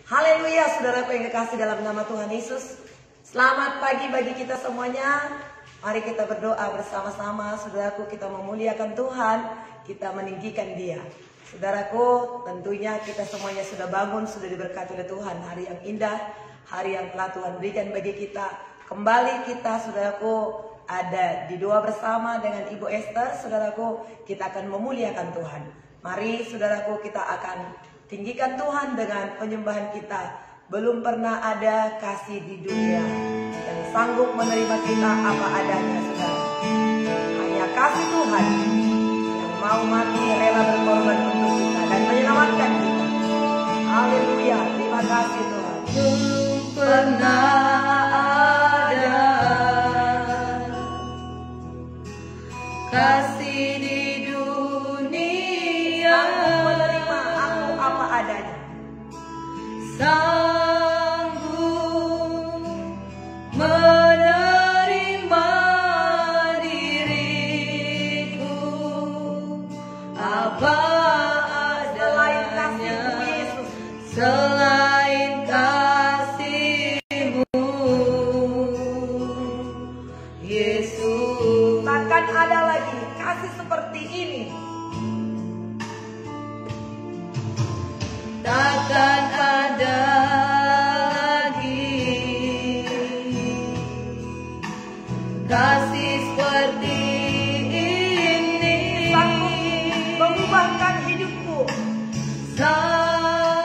Haleluya, saudaraku yang kekasih dalam nama Tuhan Yesus. Selamat pagi bagi kita semuanya. Mari kita berdoa bersama-sama. Saudaraku, kita memuliakan Tuhan, kita meninggikan Dia. Saudaraku, tentunya kita semuanya sudah bangun, sudah diberkati oleh Tuhan. Hari yang indah, hari yang telah Tuhan berikan bagi kita. Kembali kita, saudaraku, ada di doa bersama dengan Ibu Esther. Saudaraku, kita akan memuliakan Tuhan. Mari saudaraku, kita akan tinggikan Tuhan dengan penyembahan kita. Belum pernah ada kasih di dunia yang sanggup menerima kita apa adanya, saudara. Hanya kasih Tuhan yang mau mati rela berkorban untuk kita dan menyelamatkan kita. Haleluya, terima kasih Tuhan. Belum pernah ada kasih di dunia Menerima aku apa adanya. sanggup menerima diriku apa Selain kasih adanya Yesus, selain kasih-Mu Yesus. takkan ada lagi kasih seperti ini. Takkan ada lagi kasih seperti ini, Sanggup mengubahkan hidupku. sanggup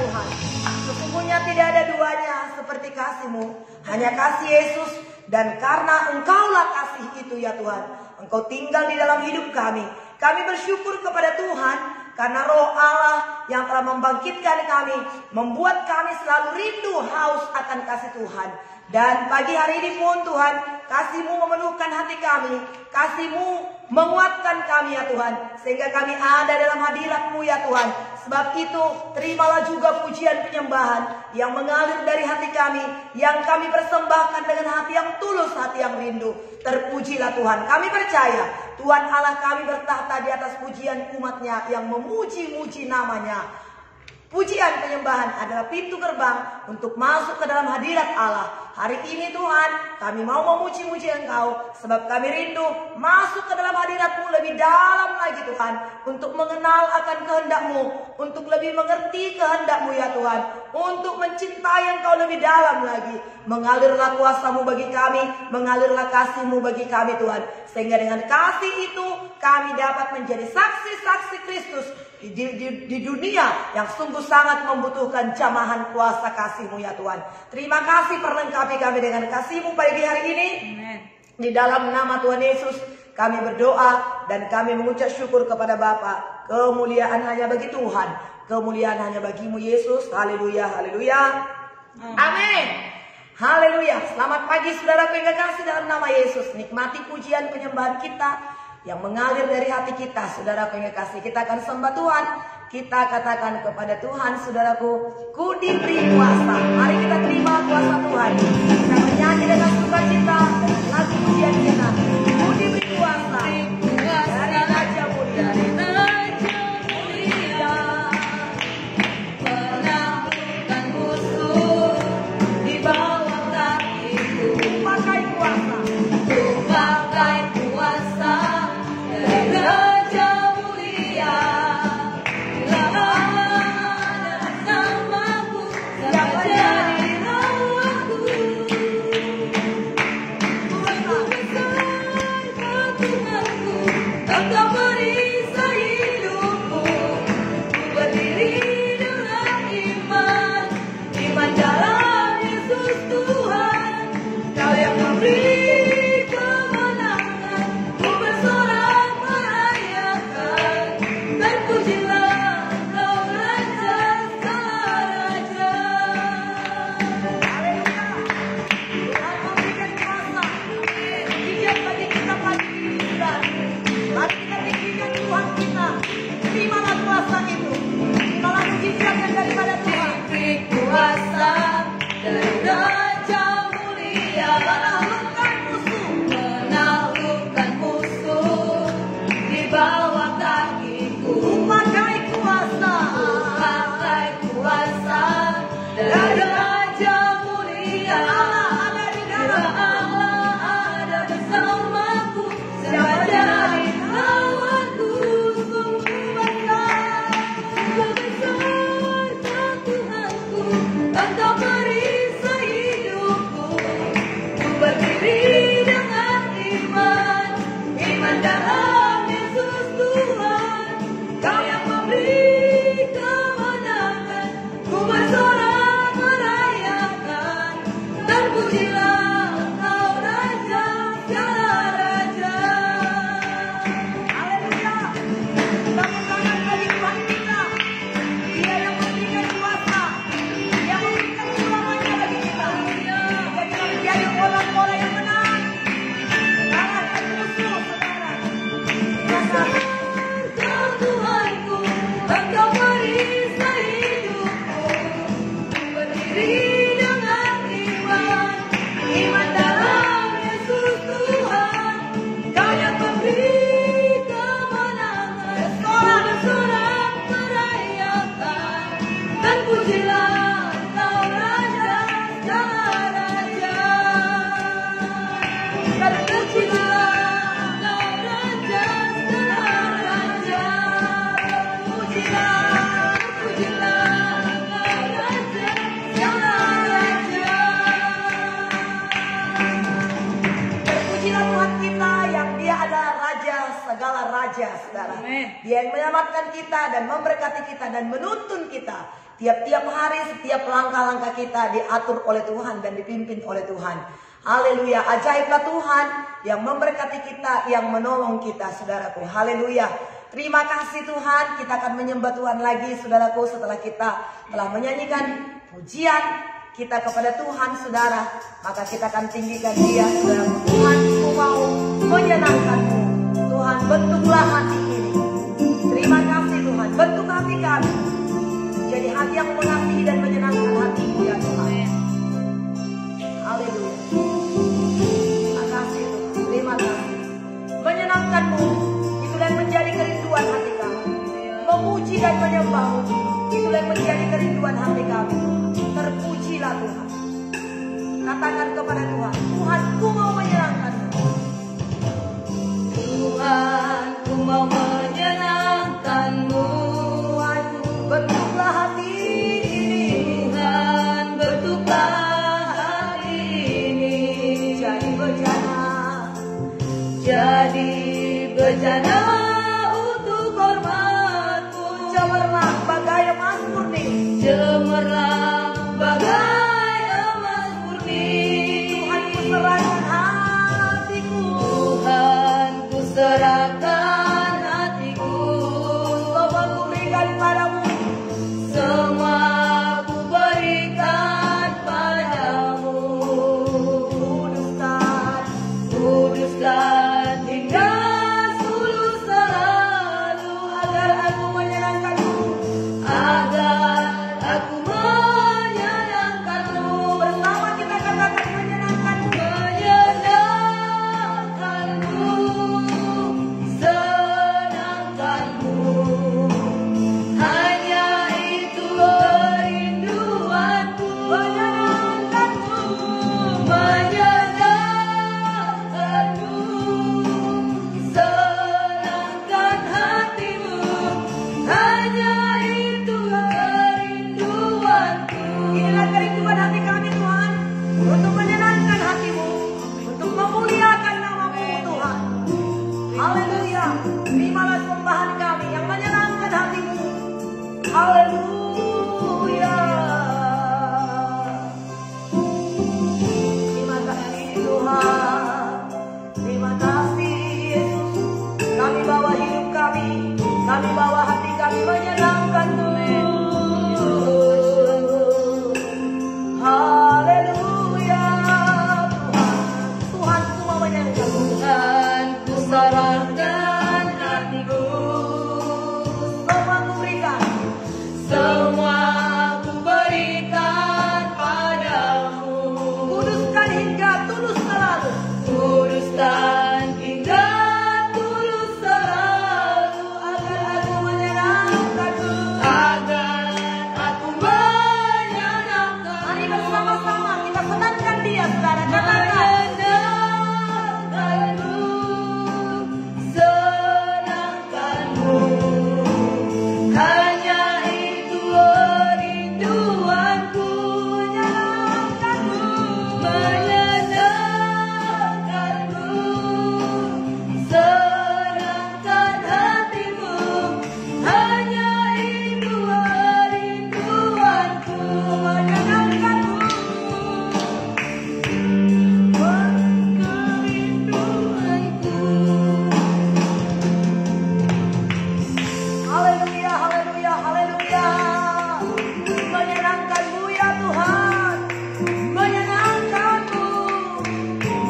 Tuhan. Sesungguhnya tidak ada duanya seperti kasih-Mu, hanya kasih Yesus. Dan karena Engkaulah kasih itu ya Tuhan, Engkau tinggal di dalam hidup kami. Kami bersyukur kepada Tuhan karena Roh Allah yang telah membangkitkan kami, membuat kami selalu rindu haus akan kasih Tuhan. Dan pagi hari ini pun Tuhan, kasih-Mu memenuhkan hati kami, kasih-Mu menguatkan kami ya Tuhan, sehingga kami ada dalam hadirat-Mu ya Tuhan. Sebab itu terimalah juga pujian penyembahan yang mengalir dari hati kami, yang kami persembahkan dengan hati yang tulus, hati yang rindu. Terpujilah Tuhan, kami percaya Tuhan Allah kami bertahta di atas pujian umat-Nya yang memuji-muji nama-Nya. Pujian penyembahan adalah pintu gerbang untuk masuk ke dalam hadirat Allah. Hari ini Tuhan, kami mau memuji-muji Engkau, sebab kami rindu masuk ke dalam hadirat-Mu lebih dalam lagi Tuhan, untuk mengenal akan kehendak-Mu, untuk lebih mengerti kehendak-Mu ya Tuhan, untuk mencintai Engkau lebih dalam lagi. Mengalirlah kuasa-Mu bagi kami, mengalirlah kasih-Mu bagi kami Tuhan, sehingga dengan kasih itu kami dapat menjadi saksi-saksi Kristus di dunia yang sungguh sangat membutuhkan jamahan kuasa kasih-Mu ya Tuhan. Terima kasih, perlengkapi kami dengan kasih-Mu pagi hari ini. Amen. Di dalam nama Tuhan Yesus kami berdoa dan kami mengucap syukur kepada Bapa. Kemuliaan hanya bagi Tuhan, kemuliaan hanya bagi-Mu Yesus. Haleluya, haleluya. Amin. Haleluya. Selamat pagi saudaraku yang kekasih dalam nama Yesus. Nikmati pujian penyembahan kita yang mengalir dari hati kita, saudaraku yang kekasih. Kita akan sembah Tuhan. Kita katakan kepada Tuhan, saudaraku, ku diberi kuasa. Mari kita terima kuasa Tuhan. Kita bernyanyi dengan sukacita dengan lagu pujian kita. Ku diberi kuasa dari Raja Mulia. Menaklukkan musuh di bawah kakiku. Pakai kuasa. Pakai kuasa dari Raja Mulia. Bila ada namaku, siapa jadi lawanku? Aku besar Tuhanku, Engkau perisai hidupku. Ku berdiri dengan iman, iman dalam Yesus Tuhan. Kau yang memberi kemenangan, ku bersorak merayakan. Terpujilah Engkau Raja segala raja. Haleluya. Tuhan memberikan kuasa. Mujizat bagi kita pagi ini Tuhan. Mari kita tinggikan Tuhan kita. Terimalah kuasa itu. Terimalah mujizat yang daripada Tuhan. Beri kuasa dari Raja Mulia. Menaklukkan musuh. Menaklukkan musuh di bawah kakiku. Pakai kuasa. Pakai kuasa dari Raja Mulia. Allah ada di Bila dalam. Allah ada bersamaku, siapa jadi lawanku? Sungguh besar Tuhanku, Engkau perisai hidupku. Ku berdiri dengan iman, iman dalam Yesus Tuhan. Kau yang memberi kemenangan, ku bersorak merayakan. Terpujilah Engkau Raja segala raja. Haleluya. Tepuk tangan bagi Tuhan kita. Dia yang memberikan kuasa. Dia memberikan selamanya bagi kita. Sehingga kita menjadi orang-orang yang menang. Kalahkan musuh, saudara. Rasakan. Kau Tuhanku, Engkau perisai hidupku. Ku berdiri dengan iman, iman dalam Yesus Tuhan. Kau yang memberi kemenangan, ku bersorak merayakan. Terpujilah Engkau Raja segala raja. Terpujilah Engkau Raja segala raja. Terpujilah Engkau Raja segala raja. Terpujilah Tuhan kita yang Dia adalah Raja segala raja, saudara. Amin. Dia yang menyelamatkan kita dan memberkati kita dan menuntun kita. Tiap-tiap hari, setiap langkah-langkah kita diatur oleh Tuhan dan dipimpin oleh Tuhan. Haleluya, ajaiblah Tuhan yang memberkati kita, yang menolong kita, saudaraku. Haleluya. Terima kasih Tuhan, kita akan menyembah Tuhan lagi, saudaraku, setelah kita telah menyanyikan pujian kita kepada Tuhan, saudara. Maka kita akan tinggikan Dia, saudaraku. Tuhan, Ku mau menyenangkan-Mu. Tuhan, bentuklah hati ini. Terima kasih Tuhan, bentuk hati kami. Jadi hati yang mengasihi dan menyenangkan hati-Mu, ya Tuhan. Haleluya. Terima kasih Tuhan, terima kasih. Menyenangkan-Mu, itulah yang menjadi kerinduan hati kami. Memuji dan menyembah-Mu, itulah yang menjadi kerinduan hati kami. Terpujilah Tuhan. Katakan kepada Tuhan, Tuhan, Ku mau menyenangkan-Mu. Tuhan, Ku mau menyenangkan-Mu. Bentuklah hati ini, Tuhan, bentuklah hati ini jadi bejana untuk hormat-Mu. cemerlang bagai emas murni. Cemerlang bagai emas murni. Tuhan, Ku serahkan hatiku. Tuhan, Ku serahkan hatiku. Semua Ku berikan padamu. Semua Ku berikan padamu. Kuduskan hingga tulus selalu, Agar aku menyenangkan-Mu. agar aku menyenangkan-Mu. Bersama kita katakan menyenangkan-Mu. Menyenangkan-Mu, senangkan-Mu. Hanya itu kerinduanku. Menyenangkan-Mu. Menyenangkan-Mu, senangkan hatimu. Hanya itu kerinduanku. Inilah kerinduan hati kami Tuhan, untuk menyenangkan hati-Mu, untuk memuliakan nama-Mu Tuhan. Haleluya. Terimalah sembahan kami yang menyenangkan hati-Mu. Haleluya. Terima kasih Tuhan. Terima kasih Yesus. Kami bawa hidup kami bawa hati kami menyenangkan-Mu. Haleluya. Tuhan, Ku mau menyenangkan-Mu. Tuhan, Ku serahkan hatiku. Semua Ku berikan. Semua Ku berikan padamu. Kuduskan hingga tulus selalu. Kuduskan hingga tulus selalu, Agar aku menyenangkan-Mu. agar aku menyenangkan. Mari bersama-sama kita senangkan Dia, saudara. Katakan. Menyenangkan-Mu, senangkan-Mu. Hanya itu rinduanku. Menyenangkan-Mu. Menyenangkan-Mu, senangkan hatimu. Hanya itu rinduanku. Menyenangkan-Mu. Kerinduanku. Haleluya, haleluya, haleluya. Menyenangkan-Mu ya Tuhan. Menyenangkan-Mu.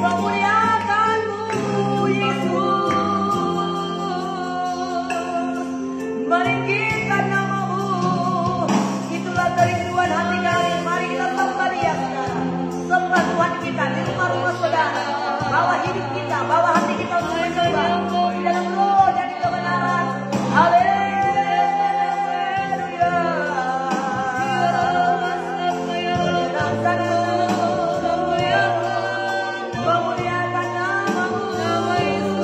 Memuliakan-Mu Yesus. Meninggikan nama-Mu. Itulah kerinduan hati kami. Mari kita sembah Dia, saudara. Sembah Tuhan kita di rumah-rumah saudara. Bawa hidup kita, bawa hati kita untuk menyembah di dalam roh dan di kebenaran. Haleluya. Menyenangkan-Mu. Memuliakan nama-Mu.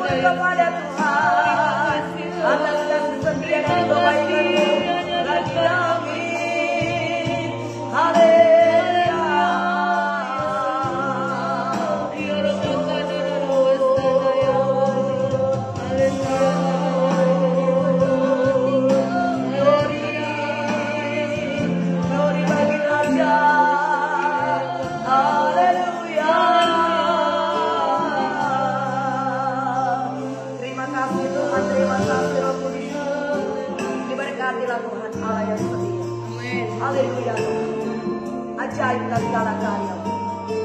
kepada Tuhan atas kasih setia dan kebaikan-Mu bagi kami. Haleluya. Glory bagi Raja. Haleluya. Terima kasih Tuhan, terima kasih Roh Kudus. Diberkatilah Tuhan Allah yang setia. Haleluya Tuhan. Ajaib dan segala karya.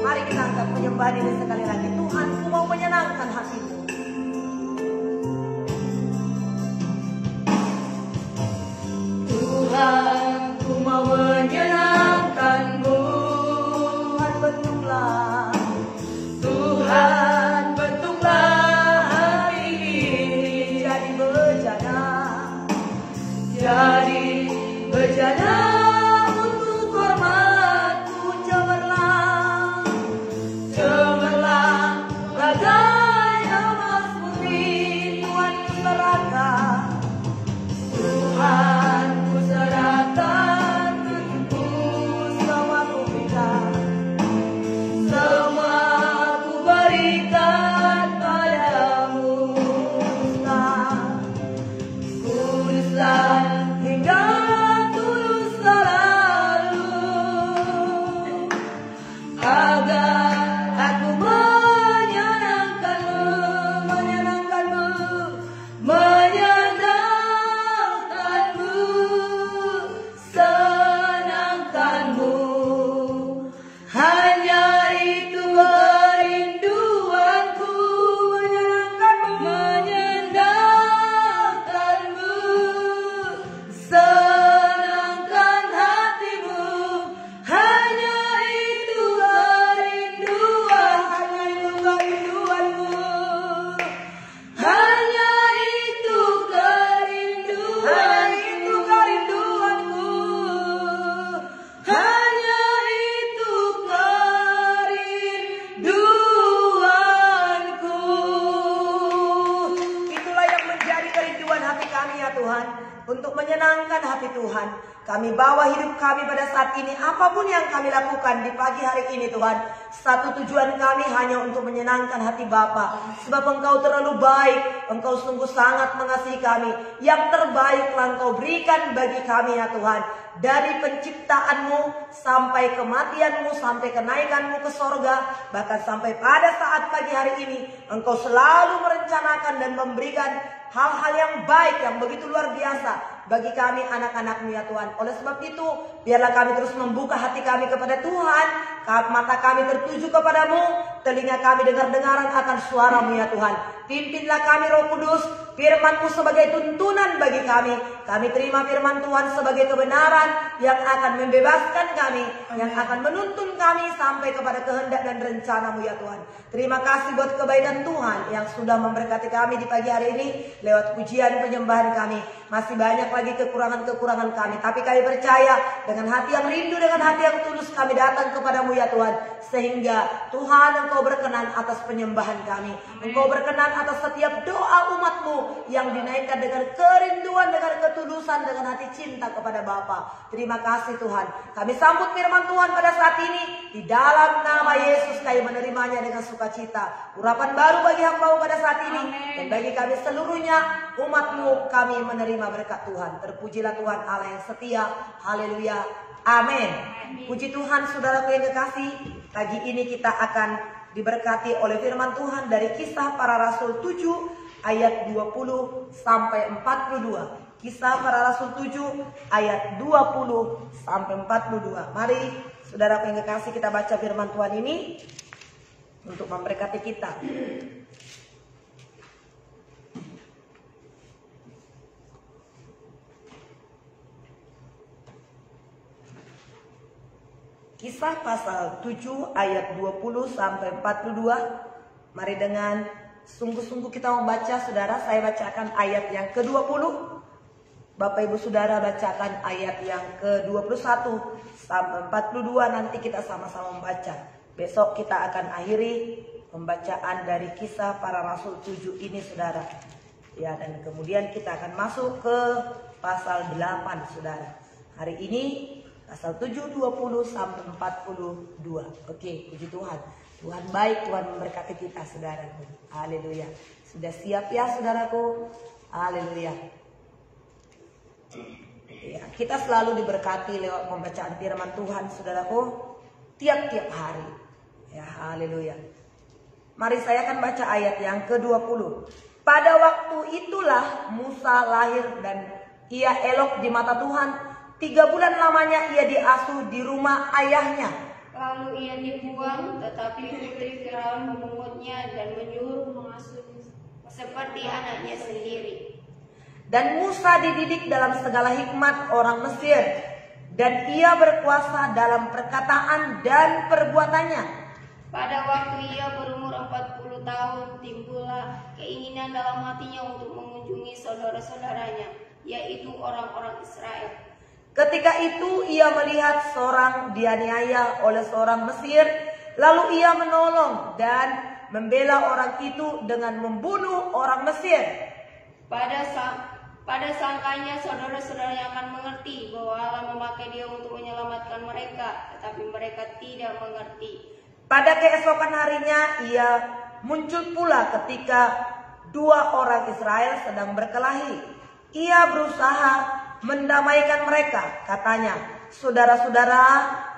Mari kita angkat penyembahan ini sekali lagi. Tuhan, Ku mau menyenangkan hatimu. Tuhan, Ku mau menyenangkan-Mu. Tuhan, bentuklah. Tuhan, bentuklah hati ini Jadi bejana. jadi bejana untuk hormat-Mu. Cemerlang bagai emas putih. Tuhan, Ku serahkan. Tuhan, Ku serahkan untukmu. Semua Ku berikan. Semua Ku berikan padamu. Kuduslah hingga tulus selalu, agar aku menyenangkan-Mu, Menyenangkan-Mu. menyenangkan-Mu, senangkan-Mu. Hanya itu kerinduanku, menyenangkan-Mu, senangkan hatimu. Hanya itu kerinduanku, hanya itu kerinduanku, hanya itu kerinduanku. Itulah yang menjadi kerinduan hati kami ya Tuhan. Untuk menyenangkan hati Tuhan, kami bawa hidup kami pada saat ini. Apapun yang kami lakukan di pagi hari ini Tuhan, satu tujuan kami hanya untuk menyenangkan hati Bapa. Sebab Engkau terlalu baik, Engkau sungguh sangat mengasihi kami. Yang terbaiklah Engkau berikan bagi kami ya Tuhan. Dari penciptaan-Mu sampai kematian-Mu, sampai kenaikan-Mu ke sorga, bahkan sampai pada saat pagi hari ini, Engkau selalu merencanakan dan memberikan hal-hal yang baik, yang begitu luar biasa bagi kami anak-anak-Mu ya Tuhan. Oleh sebab itu, biarlah kami terus membuka hati kami kepada Tuhan, mata kami tertuju kepadamu, telinga kami dengar-dengaran akan suara-Mu ya Tuhan. Pimpinlah kami Roh Kudus, firman-Mu sebagai tuntunan bagi kami. Kami terima firman Tuhan sebagai kebenaran yang akan membebaskan kami, yang akan menuntun kami sampai kepada kehendak dan rencana-Mu ya Tuhan. Terima kasih buat kebaikan Tuhan yang sudah memberkati kami di pagi hari ini lewat pujian penyembahan kami. Masih banyak lagi kekurangan-kekurangan kami, tapi kami percaya dengan hati yang rindu, dengan hati yang tulus kami datang kepadamu ya Tuhan. Sehingga Tuhan Engkau berkenan atas penyembahan kami. Engkau berkenan atas setiap doa umat-Mu yang dinaikkan dengan kerinduan, dengan ketulusan, dengan hati cinta kepada Bapa. Terima kasih Tuhan. Kami sambut firman Tuhan pada saat ini. Di dalam nama Yesus kami menerimanya dengan sukacita. Urapan baru bagi hamba-Mu pada saat ini. Dan bagi kami seluruhnya, umat-Mu, kami menerima berkat Tuhan. Terpujilah Tuhan Allah yang setia. Haleluya. Amin. Puji Tuhan, saudaraku yang kekasih. Pagi ini kita akan diberkati oleh firman Tuhan dari Kisah Para Rasul 7 ayat 20 sampai 42. Kisah Para Rasul 7 ayat 20 sampai 42. Mari saudaraku yang kekasih, kita baca firman Tuhan ini untuk memberkati kita. Kisah pasal 7 ayat 20 sampai 42. Mari dengan sungguh-sungguh kita membaca, saudara. Saya bacakan ayat yang ke-20. Bapak Ibu Saudara bacakan ayat yang ke-21 sampai 42. Nanti kita sama-sama membaca. Besok kita akan akhiri pembacaan dari Kisah Para Rasul 7 ini saudara. Ya, dan kemudian kita akan masuk ke pasal 8 saudara. Hari ini pasal 7, 20 sampai 42. Oke, puji Tuhan. Tuhan baik, Tuhan memberkati kita saudaraku. Haleluya. Sudah siap ya saudaraku? Haleluya. Ya, kita selalu diberkati lewat pembacaan firman Tuhan saudaraku, tiap-tiap hari. Ya, haleluya. Mari saya akan baca ayat yang ke-20. Pada waktu itulah Musa lahir dan ia elok di mata Tuhan. 3 bulan lamanya ia diasuh di rumah ayahnya. Lalu ia dibuang, tetapi putri Firaun memungutnya dan menyuruh mengasuhnya seperti anaknya sendiri. Dan Musa dididik dalam segala hikmat orang Mesir, dan ia berkuasa dalam perkataan dan perbuatannya. Pada waktu ia berumur 40 tahun, timbullah keinginan dalam hatinya untuk mengunjungi saudara-saudaranya, yaitu orang-orang Israel. Ketika itu ia melihat seorang dianiaya oleh seorang Mesir, lalu ia menolong dan membela orang itu dengan membunuh orang Mesir. Pada sangkanya saudara-saudaranya akan mengerti bahwa Allah memakai dia untuk menyelamatkan mereka, tetapi mereka tidak mengerti. Pada keesokan harinya ia muncul pula ketika 2 orang Israel sedang berkelahi. Ia berusaha mendamaikan mereka. Katanya, "Saudara-saudara,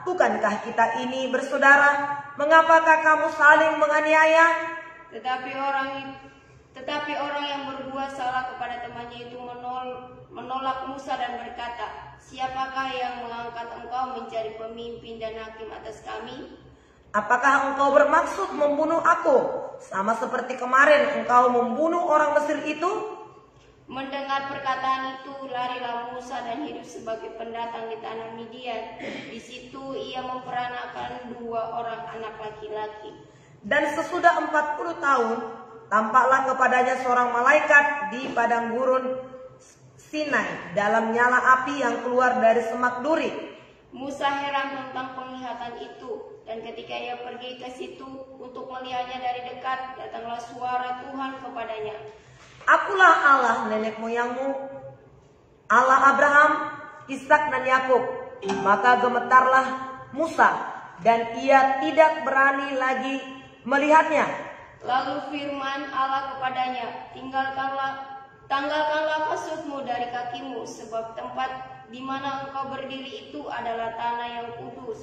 bukankah kita ini bersaudara? Mengapakah kamu saling menganiaya?" Tetapi orang yang berbuat salah kepada temannya itu menolak Musa dan berkata, "Siapakah yang mengangkat engkau menjadi pemimpin dan hakim atas kami? Apakah engkau bermaksud membunuh aku, sama seperti kemarin engkau membunuh orang Mesir itu?" Mendengar perkataan itu, larilah Musa dan hidup sebagai pendatang di tanah Midian. Di situ ia memperanakan 2 orang anak laki-laki. Dan sesudah 40 tahun, tampaklah kepadanya seorang malaikat di padang gurun Sinai dalam nyala api yang keluar dari semak duri. Musa heran tentang penglihatan itu, dan ketika ia pergi ke situ untuk melihatnya dari dekat, datanglah suara Tuhan kepadanya. "Akulah Allah nenek moyangmu, Allah Abraham, Ishak dan Yakub." Maka gemetarlah Musa dan ia tidak berani lagi melihatnya. Lalu firman Allah kepadanya, Tanggalkanlah kasutmu dari kakimu, sebab tempat di mana engkau berdiri itu adalah tanah yang kudus.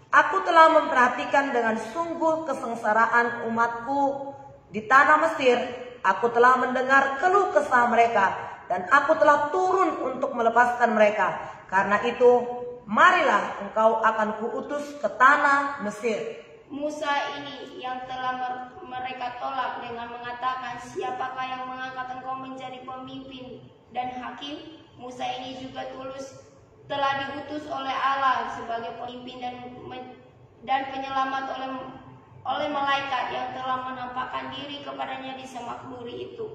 Aku telah memperhatikan dengan sungguh kesengsaraan umatku di tanah Mesir. Aku telah mendengar keluh kesah mereka, dan aku telah turun untuk melepaskan mereka. Karena itu, marilah engkau akan kuutus ke tanah Mesir. Musa ini yang telah mereka tolak dengan mengatakan, "Siapakah yang mengangkat engkau menjadi pemimpin dan hakim?" Musa ini juga telah diutus oleh Allah sebagai pemimpin dan penyelamat oleh malaikat yang telah menampakkan diri kepadanya di semak duri itu.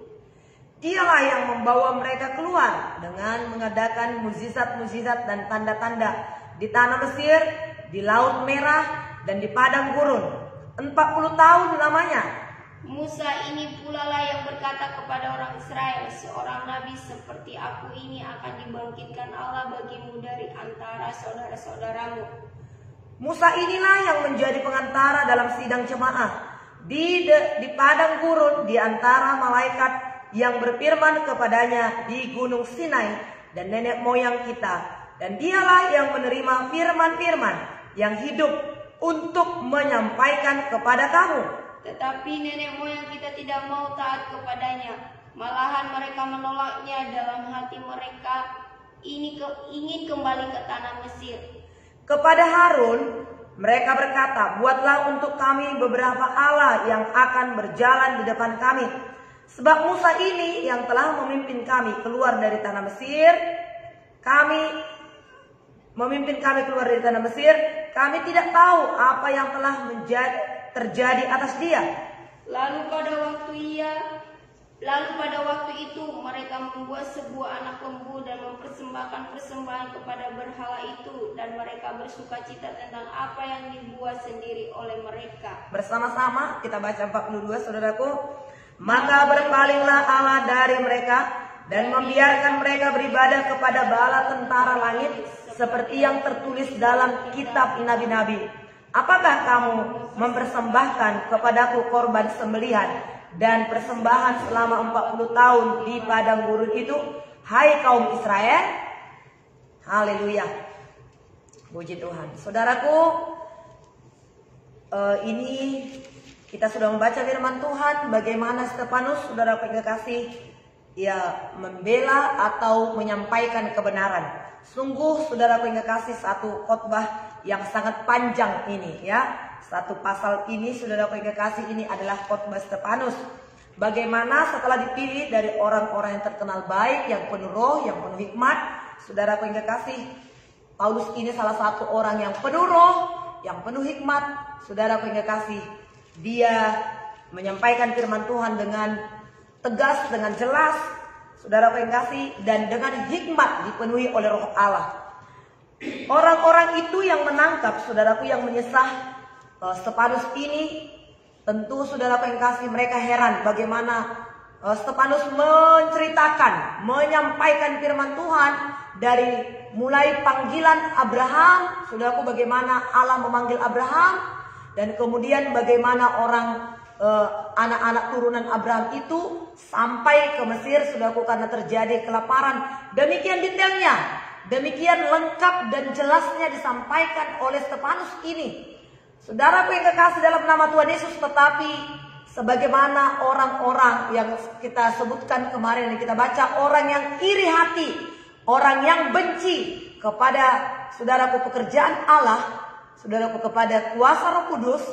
Dialah yang membawa mereka keluar dengan mengadakan mukjizat-mukjizat dan tanda-tanda di tanah Mesir, di Laut Merah, dan di padang gurun. 40 tahun lamanya. Musa ini pula lah yang berkata kepada orang Israel, "Seorang nabi seperti aku ini akan dibangkitkan Allah bagimu dari antara saudara-saudaramu." Musa inilah yang menjadi pengantara dalam sidang jemaah di padang gurun di antara malaikat yang berfirman kepadanya di gunung Sinai dan nenek moyang kita. Dan dialah yang menerima firman-firman yang hidup untuk menyampaikan kepada kamu. Tetapi nenek moyang kita tidak mau taat kepadanya. Malahan mereka menolaknya dalam hati mereka ingin kembali ke tanah Mesir. Kepada Harun mereka berkata, "Buatlah untuk kami beberapa Allah yang akan berjalan di depan kami. Sebab Musa ini yang telah memimpin kami keluar dari tanah Mesir, kami tidak tahu apa yang telah terjadi atas dia." Lalu pada waktu ia Lalu pada waktu itu mereka membuat sebuah anak lembu dan mempersembahkan persembahan kepada berhala itu, dan mereka bersukacita tentang apa yang dibuat sendiri oleh mereka. Bersama-sama kita baca 42, saudaraku. Maka berpalinglah Allah dari mereka dan membiarkan mereka beribadah kepada bala tentara langit, seperti yang tertulis dalam kitab nabi-nabi. Apakah kamu mempersembahkan kepadaku korban sembelihan dan persembahan selama 40 tahun di padang gurun itu, hai kaum Israel? Haleluya, puji Tuhan. Saudaraku, ini kita sudah membaca firman Tuhan bagaimana Stefanus, saudaraku yang kasih, ia membela atau menyampaikan kebenaran. Sungguh saudaraku yang kasih, satu khotbah yang sangat panjang ini ya. Satu pasal ini, saudaraku yang kasih, ini adalah khotbah Stefanus. Bagaimana setelah dipilih dari orang-orang yang terkenal baik, yang penuh roh, yang penuh hikmat, saudaraku yang kasih, Paulus ini salah satu orang yang penuh roh, yang penuh hikmat, saudaraku yang kasih. Dia menyampaikan firman Tuhan dengan tegas, dengan jelas, saudaraku yang kasih, dan dengan hikmat dipenuhi oleh roh Allah. Orang-orang itu yang menangkap, saudaraku yang menyesah Stefanus ini, tentu saudaraku yang kasih, mereka heran bagaimana Stefanus menceritakan, menyampaikan firman Tuhan dari mulai panggilan Abraham, saudaraku, bagaimana Allah memanggil Abraham, dan kemudian bagaimana orang anak-anak turunan Abraham itu sampai ke Mesir, saudaraku, karena terjadi kelaparan. Demikian detailnya, demikian lengkap dan jelasnya disampaikan oleh Stefanus ini. Saudaraku yang kekasih dalam nama Tuhan Yesus, tetapi sebagaimana orang-orang yang kita sebutkan kemarin, yang kita baca, orang yang iri hati, orang yang benci kepada saudaraku pekerjaan Allah, saudaraku kepada kuasa Roh Kudus,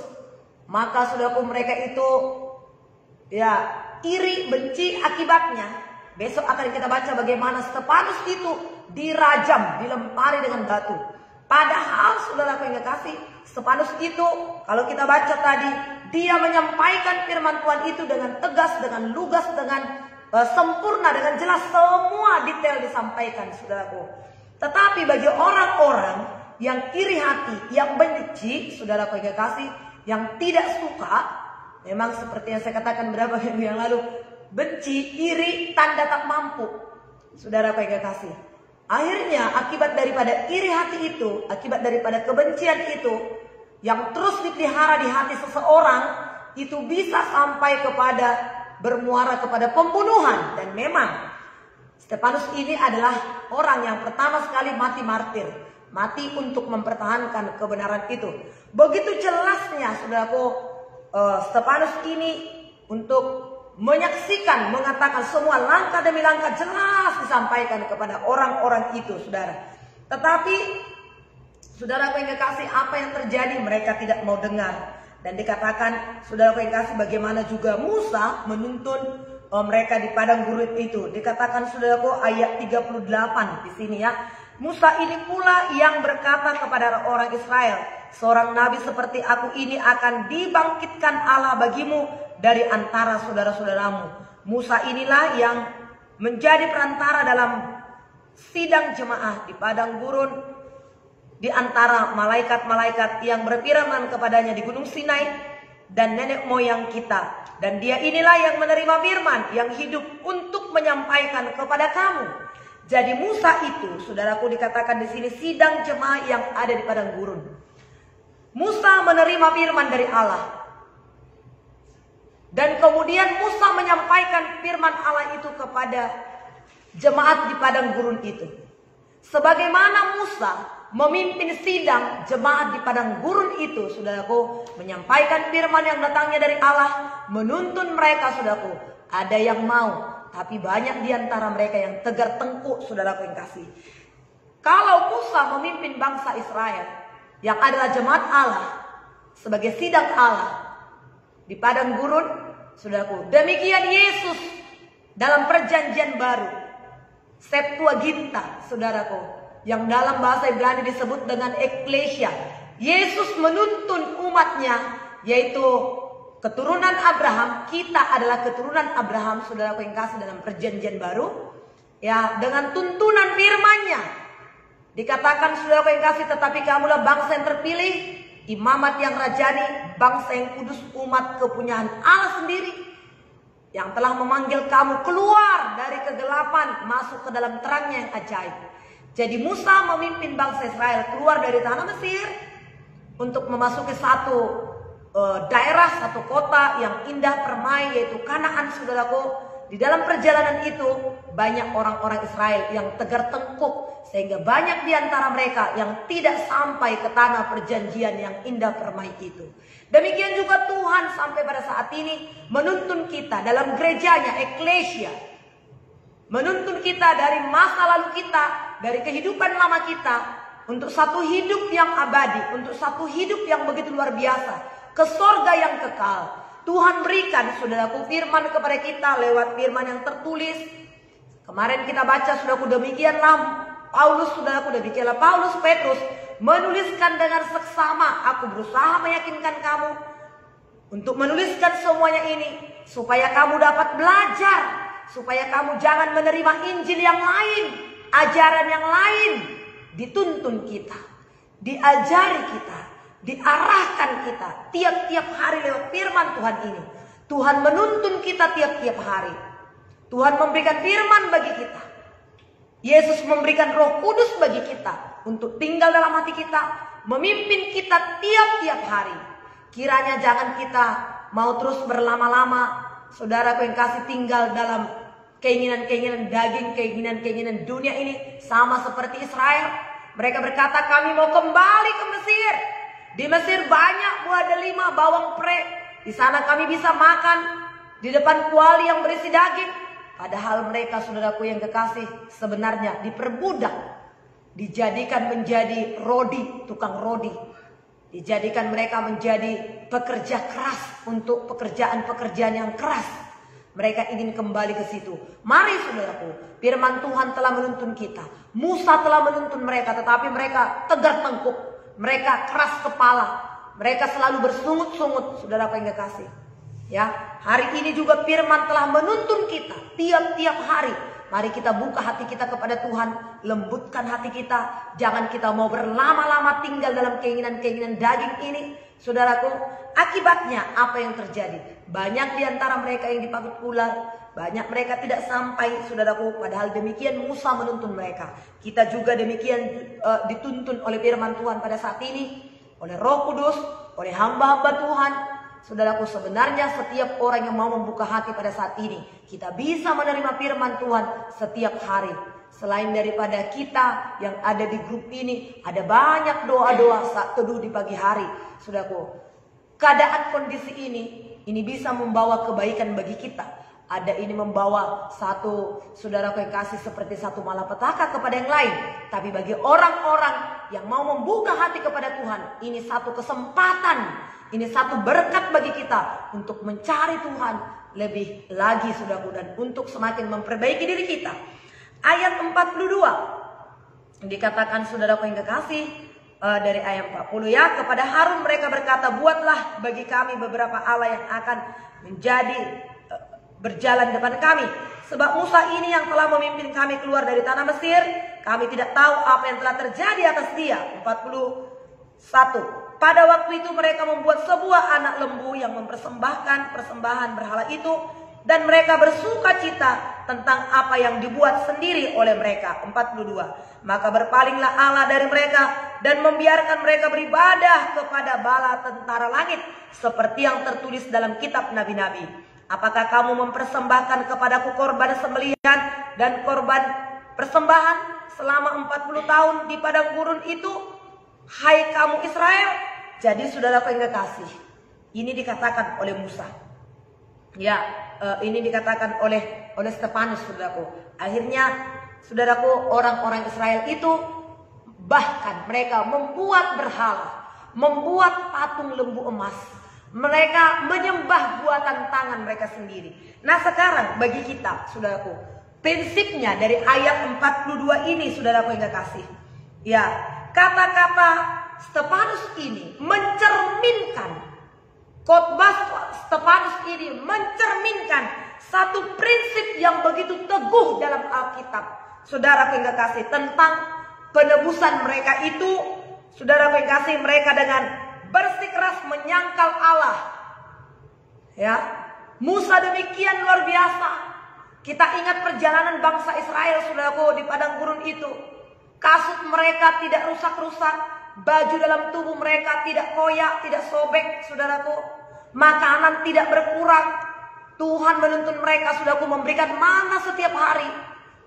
maka saudaraku mereka itu ya iri, benci, akibatnya besok akan kita baca bagaimana Stefanus itu dirajam, dilempari dengan batu. Padahal saudaraku yang kekasih, Stefanus itu kalau kita baca tadi, dia menyampaikan firman Tuhan itu dengan tegas, dengan lugas, dengan sempurna, dengan jelas, semua detail disampaikan, saudaraku. Tetapi bagi orang-orang yang iri hati, yang benci, saudaraku yang kekasih, yang tidak suka, memang seperti yang saya katakan beberapa minggu yang lalu, benci, iri, tanda tak mampu, saudaraku yang kekasih. Akhirnya akibat daripada iri hati itu, akibat daripada kebencian itu yang terus dipelihara di hati seseorang, itu bisa sampai kepada bermuara kepada pembunuhan. Dan memang Stefanus ini adalah orang yang pertama sekali mati martir, mati untuk mempertahankan kebenaran itu. Begitu jelasnya saudaraku Stefanus ini untuk menyaksikan, mengatakan semua langkah demi langkah jelas disampaikan kepada orang-orang itu, saudara. Tetapi saudaraku yang kekasih, apa yang terjadi? Mereka tidak mau dengar. Dan dikatakan, saudaraku yang kekasih, bagaimana juga Musa menuntun mereka di padang gurun itu. Dikatakan saudaraku ayat 38 di sini ya. Musa ini pula yang berkata kepada orang Israel, seorang nabi seperti aku ini akan dibangkitkan Allah bagimu dari antara saudara-saudaramu. Musa inilah yang menjadi perantara dalam sidang jemaah di padang gurun, di antara malaikat-malaikat yang berfirman kepadanya di Gunung Sinai dan nenek moyang kita. Dan dia inilah yang menerima firman yang hidup untuk menyampaikan kepada kamu. Jadi Musa itu, saudaraku, dikatakan di sini sidang jemaah yang ada di padang gurun. Musa menerima firman dari Allah. Dan kemudian Musa menyampaikan firman Allah itu kepada jemaat di padang gurun itu. Sebagaimana Musa memimpin sidang jemaat di padang gurun itu, saudaraku, menyampaikan firman yang datangnya dari Allah, menuntun mereka, saudaraku. Ada yang mau, tapi banyak di antara mereka yang tegar tengkuk, saudaraku yang kasih. Kalau Musa memimpin bangsa Israel, yang adalah jemaat Allah, sebagai sidang Allah di padang gurun, saudaraku, demikian Yesus dalam perjanjian baru, Septuaginta, saudaraku, yang dalam bahasa Ibrani disebut dengan eklesia. Yesus menuntun umatnya, yaitu keturunan Abraham, kita adalah keturunan Abraham, saudaraku yang kasih, dalam perjanjian baru. Ya, dengan tuntunan firman-Nya dikatakan, saudaraku yang kasih, tetapi kamulah bangsa yang terpilih, imamat yang rajani, bangsa yang kudus, umat kepunyaan Allah sendiri, yang telah memanggil kamu keluar dari kegelapan masuk ke dalam terangnya yang ajaib. Jadi Musa memimpin bangsa Israel keluar dari tanah Mesir untuk memasuki satu daerah, satu kota yang indah permai, yaitu Kanaan, saudaraku. Di dalam perjalanan itu banyak orang-orang Israel yang tegar tengkuk, sehingga banyak di antara mereka yang tidak sampai ke tanah perjanjian yang indah permai itu. Demikian juga Tuhan sampai pada saat ini menuntun kita dalam gerejanya, eklesia. Menuntun kita dari masa lalu kita, dari kehidupan lama kita, untuk satu hidup yang abadi, untuk satu hidup yang begitu luar biasa, ke sorga yang kekal. Tuhan berikan, saudaraku, firman kepada kita lewat firman yang tertulis. Kemarin kita baca, saudaraku, demikianlah Paulus, saudaraku, demikianlah Paulus Petrus menuliskan dengan seksama. Aku berusaha meyakinkan kamu untuk menuliskan semuanya ini supaya kamu dapat belajar, supaya kamu jangan menerima Injil yang lain, ajaran yang lain. Dituntun kita, diajari kita, diarahkan kita tiap-tiap hari lewat firman Tuhan ini. Tuhan menuntun kita tiap-tiap hari. Tuhan memberikan firman bagi kita. Yesus memberikan Roh Kudus bagi kita untuk tinggal dalam hati kita, memimpin kita tiap-tiap hari. Kiranya jangan kita mau terus berlama-lama, saudaraku yang kasih, tinggal dalam keinginan-keinginan daging, keinginan-keinginan dunia ini, sama seperti Israel. Mereka berkata, kami mau kembali ke Mesir. Di Mesir banyak buah delima, bawang pre. Di sana kami bisa makan di depan kuali yang berisi daging. Padahal mereka, saudaraku yang kekasih, sebenarnya diperbudak, dijadikan menjadi rodi, tukang rodi. Dijadikan mereka menjadi pekerja keras untuk pekerjaan-pekerjaan yang keras. Mereka ingin kembali ke situ. Mari, saudaraku, firman Tuhan telah menuntun kita. Musa telah menuntun mereka, tetapi mereka tegar tengkuk. Mereka keras kepala. Mereka selalu bersungut-sungut, saudaraku yang kekasih. Ya, hari ini juga firman telah menuntun kita tiap-tiap hari. Mari kita buka hati kita kepada Tuhan, lembutkan hati kita. Jangan kita mau berlama-lama tinggal dalam keinginan-keinginan daging ini, saudaraku. Akibatnya apa yang terjadi? Banyak di antara mereka yang dipakut ular, banyak mereka tidak sampai, saudaraku. Padahal demikian Musa menuntun mereka. Kita juga demikian dituntun oleh firman Tuhan pada saat ini, oleh Roh Kudus, oleh hamba-hamba Tuhan. Saudaraku, sebenarnya setiap orang yang mau membuka hati pada saat ini, kita bisa menerima firman Tuhan setiap hari. Selain daripada kita yang ada di grup ini, ada banyak doa-doa saat teduh di pagi hari. Saudaraku, keadaan kondisi ini bisa membawa kebaikan bagi kita. Ada ini membawa satu, saudaraku yang kasih, seperti satu malapetaka kepada yang lain. Tapi bagi orang-orang yang mau membuka hati kepada Tuhan, ini satu kesempatan. Ini satu berkat bagi kita untuk mencari Tuhan lebih lagi, saudaraku, dan untuk semakin memperbaiki diri kita. Ayat 42 dikatakan, saudaraku yang kekasih, dari ayat 40 ya, kepada Harun mereka berkata, buatlah bagi kami beberapa Allah yang akan menjadi berjalan depan kami. Sebab Musa ini yang telah memimpin kami keluar dari tanah Mesir, kami tidak tahu apa yang telah terjadi atas dia. 41. Pada waktu itu mereka membuat sebuah anak lembu yang mempersembahkan persembahan berhala itu, dan mereka bersuka cita tentang apa yang dibuat sendiri oleh mereka. 42. Maka berpalinglah Allah dari mereka dan membiarkan mereka beribadah kepada bala tentara langit, seperti yang tertulis dalam kitab nabi-nabi. Apakah kamu mempersembahkan kepadaku korban sembelihan dan korban persembahan selama 40 tahun di padang gurun itu, hai kamu Israel? Jadi saudaraku yang kekasih, ini dikatakan oleh Musa. Ya, ini dikatakan oleh Stefanus, saudaraku. Akhirnya, saudaraku, orang-orang Israel itu bahkan mereka membuat berhala, membuat patung lembu emas. Mereka menyembah buatan tangan mereka sendiri. Nah, sekarang bagi kita, saudaraku, prinsipnya dari ayat 42 ini, saudaraku yang kekasih. Ya, kata-kata Stefanus ini mencerminkan Khotbah Stefanus ini mencerminkan satu prinsip yang begitu teguh dalam Alkitab. Saudara yang kekasih, tentang penebusan mereka itu, saudara yang kekasih, mereka dengan bersikeras menyangkal Allah. Ya, Musa demikian luar biasa. Kita ingat perjalanan bangsa Israel, saudaraku, di padang gurun itu. Kasut mereka tidak rusak-rusak, baju dalam tubuh mereka tidak koyak, tidak sobek, saudaraku. Makanan tidak berkurang. Tuhan menuntun mereka, saudaraku, memberikan mana setiap hari,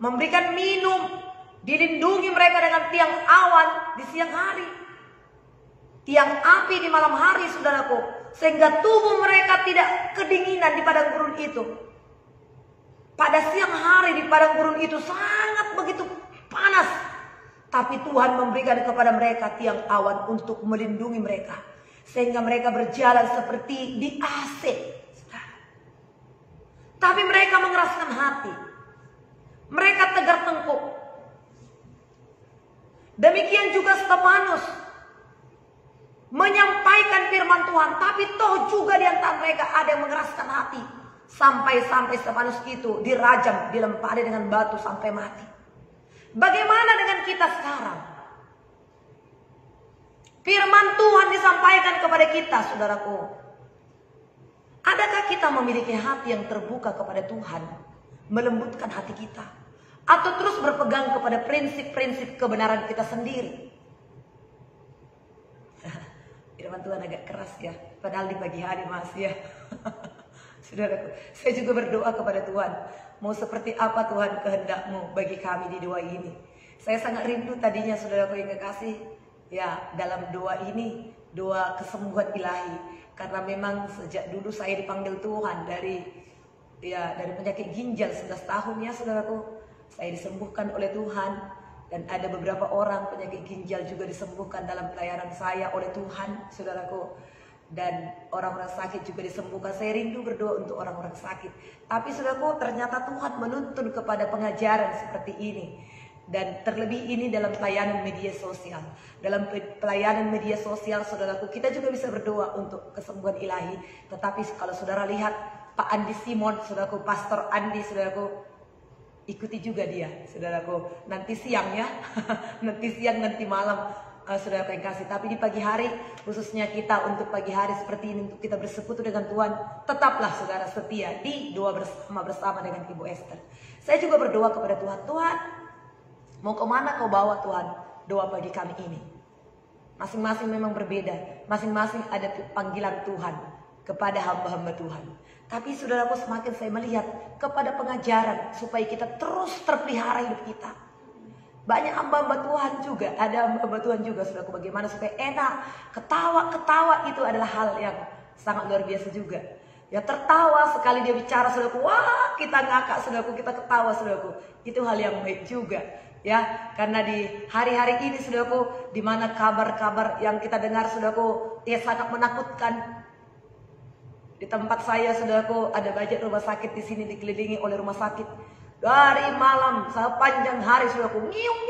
memberikan minum, dilindungi mereka dengan tiang awan di siang hari, tiang api di malam hari, saudaraku, sehingga tubuh mereka tidak kedinginan di padang gurun itu. Pada siang hari di padang gurun itu sangat begitu panas, tapi Tuhan memberikan kepada mereka tiang awan untuk melindungi mereka, sehingga mereka berjalan seperti di AC. Tapi mereka mengeraskan hati, mereka tegar tengkuk. Demikian juga Stefanus menyampaikan firman Tuhan, tapi toh juga di antara mereka ada yang mengeraskan hati. Sampai Stefanus itu dirajam, dilempari dengan batu sampai mati. Bagaimana dengan kita sekarang? Firman Tuhan disampaikan kepada kita, saudaraku. Adakah kita memiliki hati yang terbuka kepada Tuhan, melembutkan hati kita, atau terus berpegang kepada prinsip-prinsip kebenaran kita sendiri? Firman Tuhan agak keras ya, padahal di pagi hari masih ya. Saudaraku, saya juga berdoa kepada Tuhan, mau seperti apa Tuhan kehendak-Mu bagi kami di doa ini. Saya sangat rindu tadinya, saudaraku yang kekasih, ya, dalam doa ini, doa kesembuhan ilahi. Karena memang sejak dulu saya dipanggil Tuhan dari penyakit ginjal 11 tahun ya, saudaraku. Saya disembuhkan oleh Tuhan, dan ada beberapa orang penyakit ginjal juga disembuhkan dalam pelayanan saya oleh Tuhan, saudaraku. Dan orang-orang sakit juga disembuhkan. Saya rindu berdoa untuk orang-orang sakit. Tapi saudaraku, ternyata Tuhan menuntun kepada pengajaran seperti ini. Dan terlebih ini dalam pelayanan media sosial. Dalam pelayanan media sosial, saudaraku, kita juga bisa berdoa untuk kesembuhan ilahi. Tetapi kalau saudara lihat Pak Andi Simon, saudaraku, Pastor Andi, saudaraku, ikuti juga dia, saudaraku. Nanti siang ya, nanti siang, nanti malam, saudaraku yang kasih. Tapi di pagi hari, khususnya kita untuk pagi hari seperti ini, untuk kita bersekutu dengan Tuhan, tetaplah saudara setia di doa bersama dengan Ibu Esther. Saya juga berdoa kepada Tuhan, Tuhan, mau kemana kau bawa Tuhan doa bagi kami ini? Masing-masing memang berbeda. Masing-masing ada panggilan Tuhan kepada hamba-hamba Tuhan. Tapi saudaraku, semakin saya melihat kepada pengajaran supaya kita terus terpelihara hidup kita. Banyak hamba-hamba Tuhan juga, ada hamba-hamba Tuhan juga, saudaraku, bagaimana supaya enak. Ketawa itu adalah hal yang sangat luar biasa juga. Ya, tertawa sekali dia bicara, saudaraku, wah kita ngakak, saudaraku, kita ketawa, saudaraku. Itu hal yang baik juga. Ya, karena di hari-hari ini, saudaraku, di mana kabar-kabar yang kita dengar, saudaraku, ya sangat menakutkan. Di tempat saya, saudaraku, ada banyak rumah sakit di sini, dikelilingi oleh rumah sakit. Dari malam sepanjang hari, saudaraku, ngiung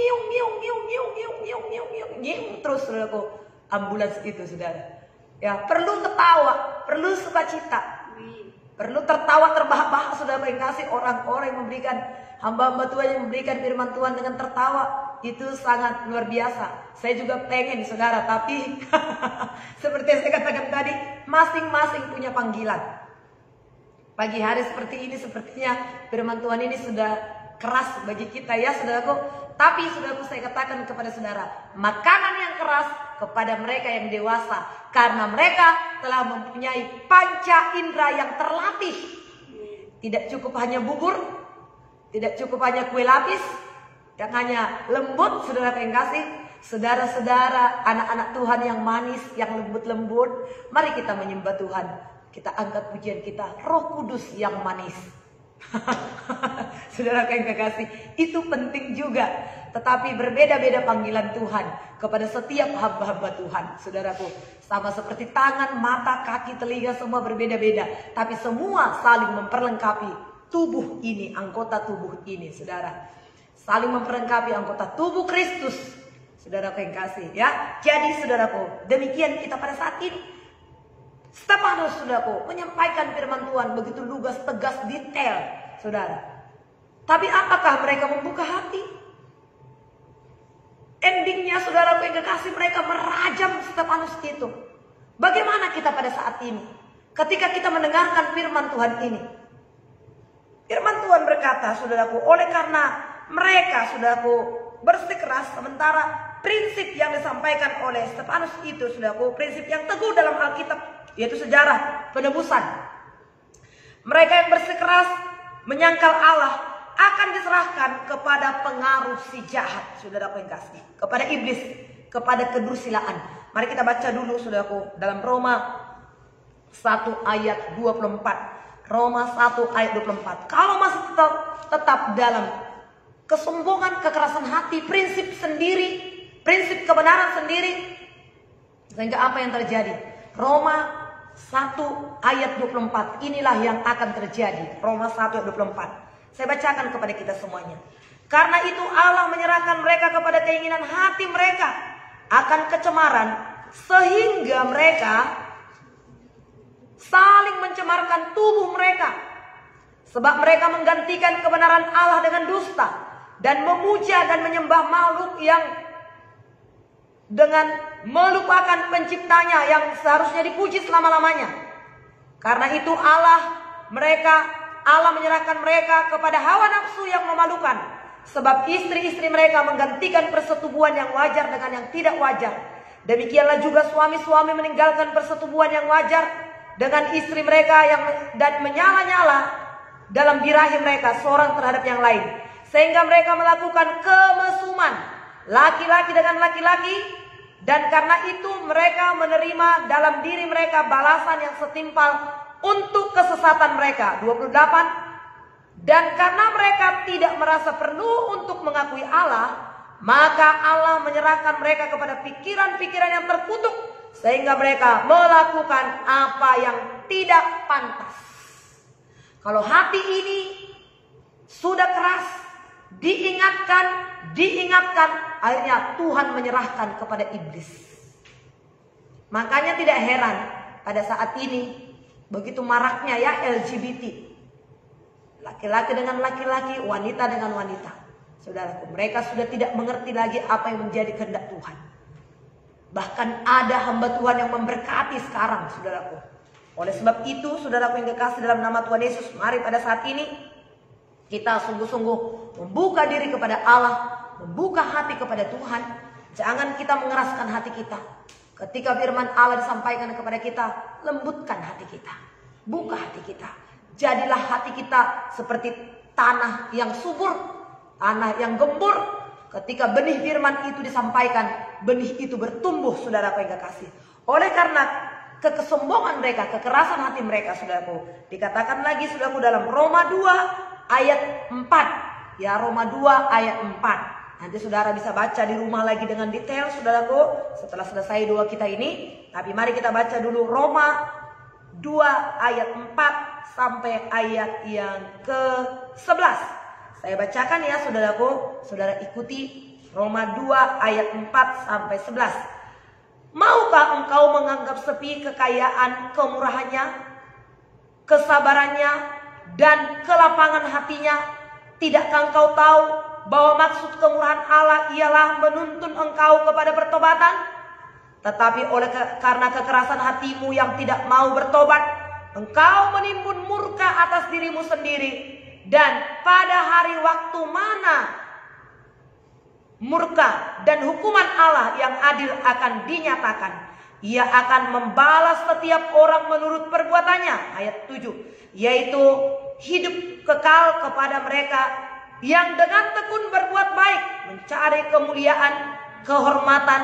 terus, saudaraku, ambulans itu, saudara. Ya, perlu ketawa, perlu sukacita, perlu tertawa terbahak-bahak, saudara, yang kasih orang-orang yang memberikan, hamba-hamba Tuhan yang memberikan firman Tuhan dengan tertawa, itu sangat luar biasa. Saya juga pengen, saudara, tapi seperti yang saya katakan tadi, masing-masing punya panggilan. Pagi hari seperti ini, sepertinya firman Tuhan ini sudah keras bagi kita ya, saudaraku. Tapi saudaraku, saya katakan kepada saudara, makanan yang keras kepada mereka yang dewasa, karena mereka telah mempunyai panca indera yang terlatih. Tidak cukup hanya bubur, tidak cukup hanya kue lapis, yang hanya lembut, saudara yang kasih. Saudara-saudara, anak-anak Tuhan yang manis, yang lembut-lembut, mari kita menyembah Tuhan. Kita angkat pujian kita, Roh Kudus yang manis. Saudara yang kekasih, itu penting juga. Tetapi berbeda-beda panggilan Tuhan kepada setiap hamba-hamba Tuhan, saudaraku. Sama seperti tangan, mata, kaki, telinga, semua berbeda-beda. Tapi semua saling memperlengkapi tubuh ini, anggota tubuh ini, saudara. Saling memperlengkapi anggota tubuh Kristus, saudaraku yang kasih ya. Jadi saudaraku, demikian kita pada saat ini. Stefanus, saudaraku, menyampaikan firman Tuhan begitu lugas, tegas, detail, saudara. Tapi apakah mereka membuka hati? Endingnya, saudaraku yang kekasih, mereka merajam Stefanus itu. Bagaimana kita pada saat ini? Ketika kita mendengarkan firman Tuhan ini. Firman Tuhan berkata, saudaraku, oleh karena mereka, saudaraku, bersikeras, sementara prinsip yang disampaikan oleh Stefanus itu, saudaraku, prinsip yang teguh dalam Alkitab, yaitu sejarah penebusan. Mereka yang bersikeras menyangkal Allah akan diserahkan kepada pengaruh si jahat, saudaraku yang kasih, kepada iblis, kepada kedursilaan. Mari kita baca dulu, saudaraku, dalam Roma 1 ayat 24. Roma 1 ayat 24. Kalau masih tetap dalam kesombongan, kekerasan hati, prinsip sendiri, prinsip kebenaran sendiri, sehingga apa yang terjadi? Roma 1 ayat 24. Inilah yang akan terjadi. Roma 1 ayat 24. Saya bacakan kepada kita semuanya. Karena itu Allah menyerahkan mereka kepada keinginan hati mereka akan kecemaran, sehingga mereka saling mencemarkan tubuh mereka. Sebab mereka menggantikan kebenaran Allah dengan dusta, dan memuja dan menyembah makhluk yang dengan melupakan penciptanya yang seharusnya dipuji selama-lamanya. Karena itu Allah menyerahkan mereka kepada hawa nafsu yang memalukan. Sebab istri-istri mereka menggantikan persetubuhan yang wajar dengan yang tidak wajar. Demikianlah juga suami-suami meninggalkan persetubuhan yang wajar dengan istri mereka dan menyala-nyala dalam birahi mereka seorang terhadap yang lain. Sehingga mereka melakukan kemesuman laki-laki dengan laki-laki. Dan karena itu mereka menerima dalam diri mereka balasan yang setimpal untuk kesesatan mereka. 28. Dan karena mereka tidak merasa perlu untuk mengakui Allah, maka Allah menyerahkan mereka kepada pikiran-pikiran yang terkutuk, sehingga mereka melakukan apa yang tidak pantas. Kalau hati ini sudah keras, diingatkan, akhirnya Tuhan menyerahkan kepada iblis. Makanya tidak heran pada saat ini begitu maraknya ya LGBT. Laki-laki dengan laki-laki, wanita dengan wanita. Saudaraku, mereka sudah tidak mengerti lagi apa yang menjadi kehendak Tuhan. Bahkan ada hamba Tuhan yang memberkati sekarang, saudaraku. Oleh sebab itu, saudaraku yang kekasih dalam nama Tuhan Yesus, mari pada saat ini kita sungguh-sungguh membuka diri kepada Allah, membuka hati kepada Tuhan. Jangan kita mengeraskan hati kita. Ketika firman Allah disampaikan kepada kita, lembutkan hati kita, buka hati kita. Jadilah hati kita seperti tanah yang subur, tanah yang gembur. Ketika benih firman itu disampaikan, benih itu bertumbuh, saudaraku yang kekasih. Oleh karena kesombongan mereka, kekerasan hati mereka, saudaraku, dikatakan lagi, saudaraku, dalam Roma 2 ayat 4. Ya, Roma 2 ayat 4. Nanti saudara bisa baca di rumah lagi dengan detail, saudaraku, setelah selesai doa kita ini. Tapi mari kita baca dulu Roma 2 ayat 4 sampai ayat yang ke-11. Saya bacakan ya, saudaraku, saudara ikuti Roma 2 ayat 4 sampai 11. Maukah engkau menganggap sepi kekayaan kemurahannya, kesabarannya, dan kelapangan hatinya? Tidakkah engkau tahu bahwa maksud kemurahan Allah ialah menuntun engkau kepada pertobatan? Tetapi karena kekerasan hatimu yang tidak mau bertobat, engkau menimbun murka atas dirimu sendiri. Dan pada hari waktu mana murka dan hukuman Allah yang adil akan dinyatakan, Ia akan membalas setiap orang menurut perbuatannya. Ayat 7, yaitu hidup kekal kepada mereka yang dengan tekun berbuat baik, mencari kemuliaan, kehormatan,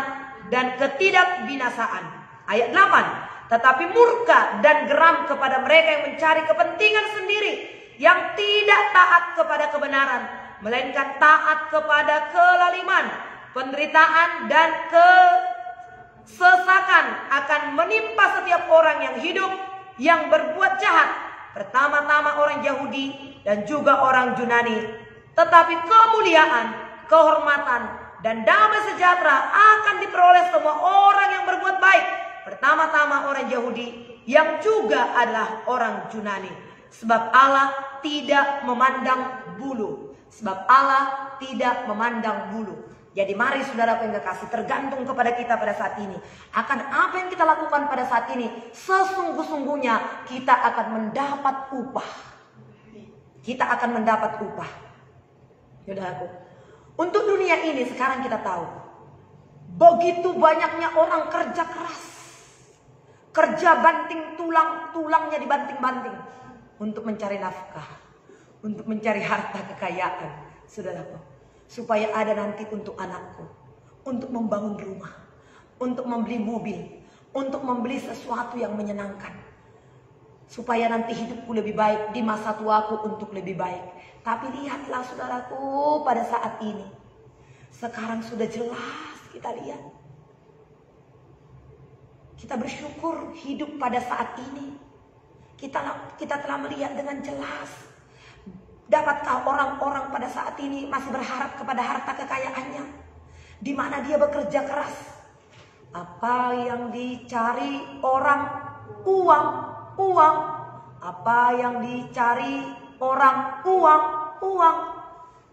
dan ketidakbinasaan. Ayat 8, tetapi murka dan geram kepada mereka yang mencari kepentingan sendiri, yang tidak taat kepada kebenaran, melainkan taat kepada kelaliman. Penderitaan dan kesesakan akan menimpa setiap orang yang hidup, yang berbuat jahat, pertama-tama orang Yahudi dan juga orang Yunani. Tetapi kemuliaan, kehormatan, dan damai sejahtera akan diperoleh semua orang yang berbuat baik, pertama-tama orang Yahudi yang juga adalah orang Yunani. Sebab Allah tidak memandang bulu. Sebab Allah tidak memandang bulu. Jadi mari saudara yang kekasih, tergantung kepada kita pada saat ini. Akan apa yang kita lakukan pada saat ini, sesungguh-sungguhnya kita akan mendapat upah. Kita akan mendapat upah. Saudaraku, untuk dunia ini sekarang kita tahu, begitu banyaknya orang kerja keras. Kerja banting tulang, tulangnya dibanting-banting. Untuk mencari nafkah. Untuk mencari harta kekayaan. Saudaraku, supaya ada nanti untuk anakku, untuk membangun rumah, untuk membeli mobil, untuk membeli sesuatu yang menyenangkan, supaya nanti hidupku lebih baik, di masa tuaku untuk lebih baik. Tapi lihatlah saudaraku, pada saat ini sekarang sudah jelas kita lihat, kita bersyukur hidup pada saat ini. Kita telah melihat dengan jelas. Dapatkah orang-orang pada saat ini masih berharap kepada harta kekayaannya, di mana dia bekerja keras? Apa yang dicari orang? Uang, uang. Apa yang dicari orang? Uang, uang.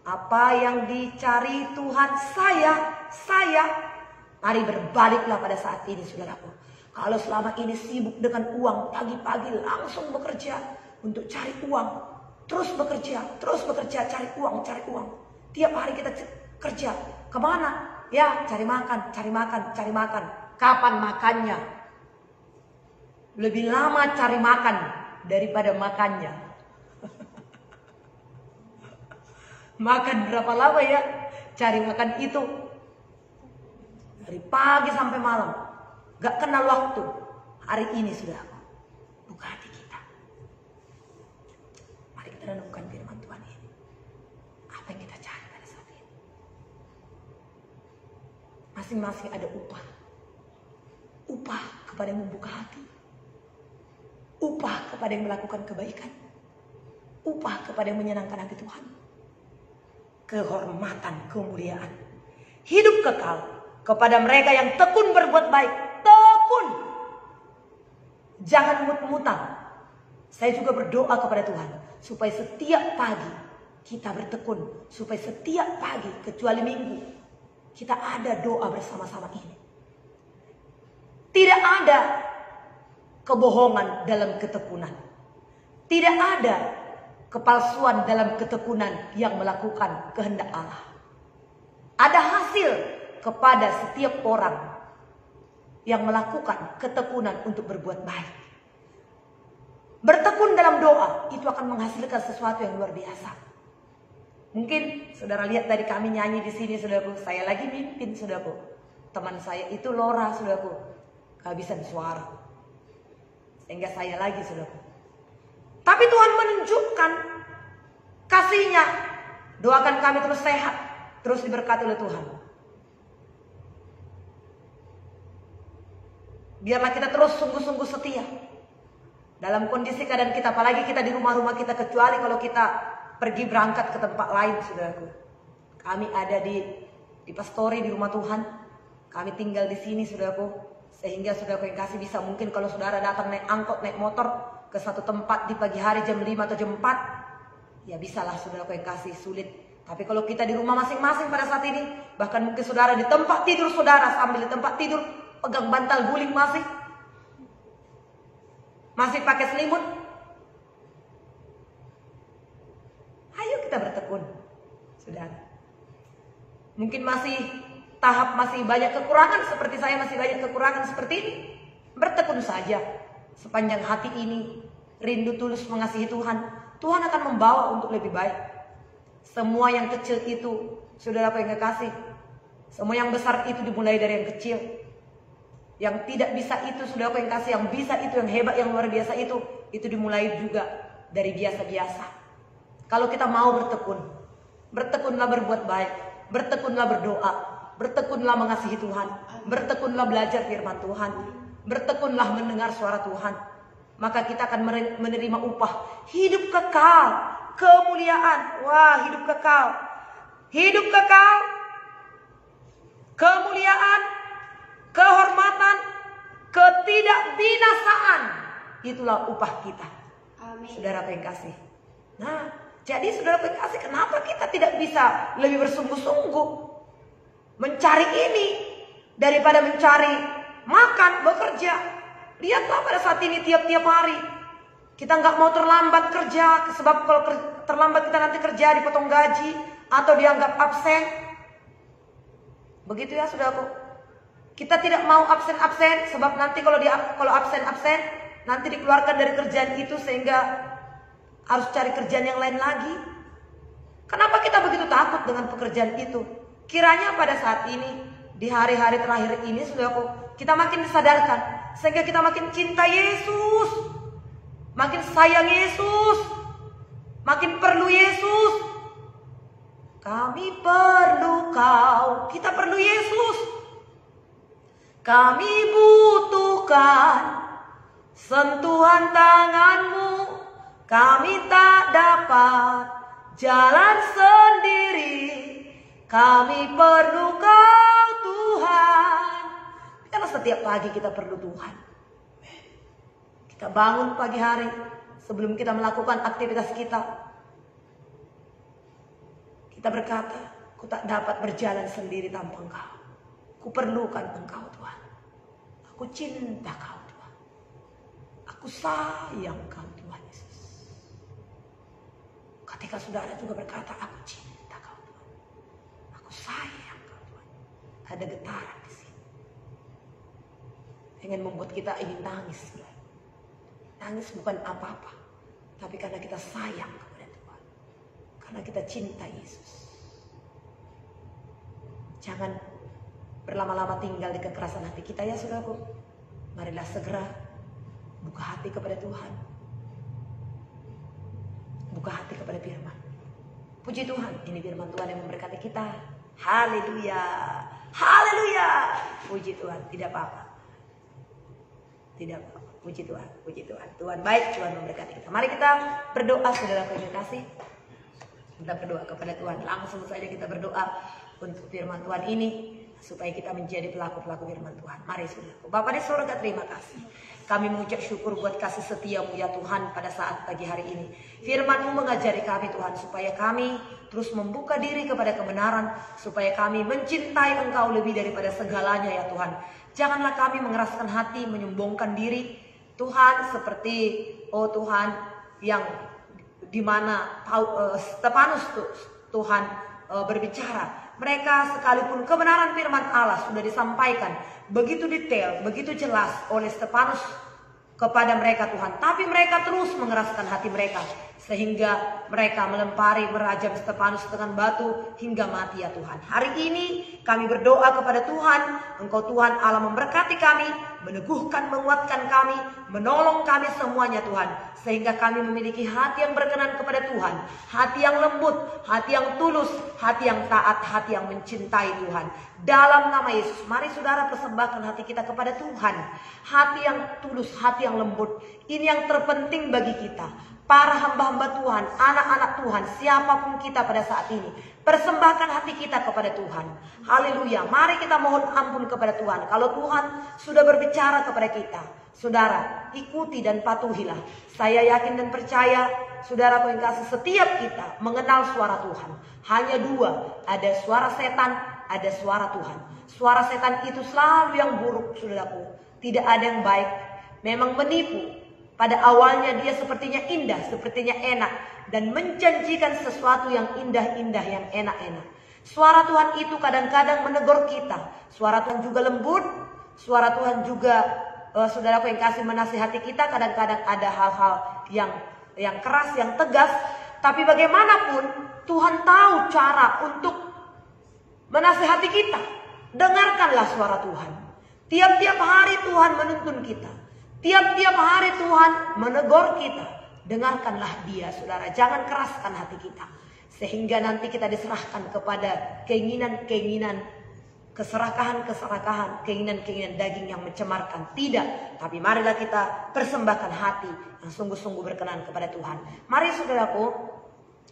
Apa yang dicari Tuhan? Saya. Mari berbaliklah pada saat ini, saudaraku. Kalau selama ini sibuk dengan uang, pagi-pagi langsung bekerja untuk cari uang. Terus bekerja, cari uang. Tiap hari kita kerja. Kemana? Ya, cari makan. Kapan makannya? Lebih lama cari makan daripada makannya. Makan berapa lama ya? Cari makan itu. Dari pagi sampai malam. Gak kenal waktu. Hari ini sudah buka hati kita. Renungkan firman Tuhan ini. Apa yang kita cari pada saat ini? Masing-masing ada upah. Upah kepada yang membuka hati. Upah kepada yang melakukan kebaikan. Upah kepada yang menyenangkan hati Tuhan. Kehormatan, kemuliaan. Hidup kekal kepada mereka yang tekun berbuat baik. Tekun. Jangan mut-mutan. Saya juga berdoa kepada Tuhan, supaya setiap pagi kita bertekun. Supaya setiap pagi, kecuali minggu, kita ada doa bersama-sama ini. Tidak ada kebohongan dalam ketekunan. Tidak ada kepalsuan dalam ketekunan yang melakukan kehendak Allah. Ada hasil kepada setiap orang yang melakukan ketekunan untuk berbuat baik. Bertekun dalam doa itu akan menghasilkan sesuatu yang luar biasa. Mungkin saudara lihat tadi kami nyanyi di sini, saudaraku. Saya lagi mimpin, saudaraku. Teman saya itu Lora, saudaraku, kehabisan suara, sehingga saya lagi, saudaraku. Tapi Tuhan menunjukkan kasih-Nya. Doakan kami terus sehat, terus diberkati oleh Tuhan. Biarlah kita terus sungguh-sungguh setia. Dalam kondisi keadaan kita, apalagi kita di rumah-rumah kita, kecuali kalau kita pergi berangkat ke tempat lain, saudaraku. Kami ada di pastori di rumah Tuhan. Kami tinggal di sini, saudaraku. Sehingga saudaraku yang kasih bisa, mungkin kalau saudara datang naik angkot, naik motor ke satu tempat di pagi hari jam 5 atau jam 4, ya bisalah saudaraku yang kasih, sulit. Tapi kalau kita di rumah masing-masing pada saat ini, bahkan mungkin saudara di tempat tidur saudara, sambil di tempat tidur pegang bantal guling masih pakai selimut. Ayo kita bertekun, saudara. Mungkin masih banyak kekurangan, seperti saya masih banyak kekurangan seperti ini. Bertekun saja. Sepanjang hati ini rindu tulus mengasihi Tuhan, Tuhan akan membawa untuk lebih baik. Semua yang kecil itu, saudara yang kekasih, semua yang besar itu dimulai dari yang kecil. Yang tidak bisa itu, saudara yang kasih, yang bisa itu, yang hebat, yang luar biasa itu dimulai juga dari biasa-biasa. Kalau kita mau bertekun, bertekunlah berbuat baik, bertekunlah berdoa, bertekunlah mengasihi Tuhan, bertekunlah belajar firman Tuhan, bertekunlah mendengar suara Tuhan. Maka kita akan menerima upah hidup kekal, kemuliaan. Wah, hidup kekal, kemuliaan, kehormatan, ketidakbinasaan. itulah upah kita. Amin. Saudara pengkasih. Nah, jadi saudara pengkasih, kenapa kita tidak bisa lebih bersungguh-sungguh mencari ini daripada mencari makan, bekerja? Lihatlah pada saat ini tiap-tiap hari kita nggak mau terlambat kerja, sebab kalau terlambat kita nanti kerja dipotong gaji atau dianggap absen. Begitu ya saudaraku. Kita tidak mau absen-absen, sebab nanti kalau absen-absen nanti dikeluarkan dari kerjaan itu sehingga harus cari kerjaan yang lain lagi. Kenapa kita begitu takut dengan pekerjaan itu? Kiranya pada saat ini, di hari-hari terakhir ini saudaraku, kita makin disadarkan sehingga kita makin cinta Yesus, makin sayang Yesus, makin perlu Yesus. Kami perlu Kau, kita perlu Yesus. Kami butuhkan sentuhan tangan-Mu. Kami tak dapat jalan sendiri. Kami perlu Kau Tuhan. Karena setiap pagi kita perlu Tuhan. Kita bangun pagi hari sebelum kita melakukan aktivitas kita. Kita berkata, aku tak dapat berjalan sendiri tanpa Engkau. Aku perlukan Engkau Tuhan. Aku cinta Kau Tuhan. Aku sayang Kau Tuhan Yesus. Ketika saudara juga berkata, aku cinta Kau Tuhan. Aku sayang Kau Tuhan. Ada getaran di sini. Ingin membuat kita ingin nangis. Nangis bukan apa-apa, tapi karena kita sayang kepada Tuhan. Karena kita cinta Yesus. Jangan berlama-lama tinggal di kekerasan hati kita ya saudaraku. Marilah segera buka hati kepada Tuhan. Buka hati kepada firman. Puji Tuhan, ini firman Tuhan yang memberkati kita. Haleluya. Haleluya. Puji Tuhan, tidak apa-apa. Tidak apa-apa. Puji Tuhan, puji Tuhan. Tuhan baik, Tuhan memberkati kita. Mari kita berdoa saudara yang kasih. Kita berdoa kepada Tuhan. Langsung saja kita berdoa untuk firman Tuhan ini, supaya kita menjadi pelaku-pelaku firman Tuhan. Mari saudaraku. Bapa di surga, terima kasih. Kami mengucap syukur buat kasih setia-Mu ya Tuhan pada saat pagi hari ini. Firman-Mu mengajari kami Tuhan, supaya kami terus membuka diri kepada kebenaran, supaya kami mencintai Engkau lebih daripada segalanya ya Tuhan. Janganlah kami mengeraskan hati, menyombongkan diri Tuhan, seperti Tuhan yang dimana Stefanus Tuhan berbicara. Mereka sekalipun kebenaran firman Allah sudah disampaikan begitu detail, begitu jelas oleh Stefanus kepada mereka Tuhan, tapi mereka terus mengeraskan hati mereka sehingga mereka melempari, merajam Stefanus dengan batu hingga mati ya Tuhan. Hari ini kami berdoa kepada Tuhan, Engkau Tuhan Allah memberkati kami, meneguhkan, menguatkan kami, menolong kami semuanya Tuhan, sehingga kami memiliki hati yang berkenan kepada Tuhan, hati yang lembut, hati yang tulus, hati yang taat, hati yang mencintai Tuhan. Dalam nama Yesus, mari saudara persembahkan hati kita kepada Tuhan. Hati yang tulus, hati yang lembut, ini yang terpenting bagi kita. Para hamba-hamba Tuhan, anak-anak Tuhan, siapapun kita pada saat ini, persembahkan hati kita kepada Tuhan. Haleluya. Mari kita mohon ampun kepada Tuhan. Kalau Tuhan sudah berbicara kepada kita, saudara, ikuti dan patuhilah. Saya yakin dan percaya, saudara yang kasih, setiap kita mengenal suara Tuhan. Hanya dua, ada suara setan, ada suara Tuhan. Suara setan itu selalu yang buruk, saudaraku. Tidak ada yang baik. Memang menipu. Pada awalnya dia sepertinya indah, sepertinya enak, dan menjanjikan sesuatu yang indah-indah, yang enak-enak. Suara Tuhan itu kadang-kadang menegur kita. Suara Tuhan juga lembut. Suara Tuhan juga, saudaraku yang kasih, menasihati kita. Kadang-kadang ada hal-hal yang keras, yang tegas. Tapi bagaimanapun Tuhan tahu cara untuk menasihati kita. Dengarkanlah suara Tuhan. Tiap-tiap hari Tuhan menuntun kita. Tiap-tiap hari Tuhan menegur kita. Dengarkanlah Dia, saudara. Jangan keraskan hati kita. Sehingga nanti kita diserahkan kepada keinginan-keinginan, keserakahan-keserakahan, keinginan-keinginan daging yang mencemarkan. Tidak. Tapi marilah kita persembahkan hati yang sungguh-sungguh berkenan kepada Tuhan. Mari saudaraku,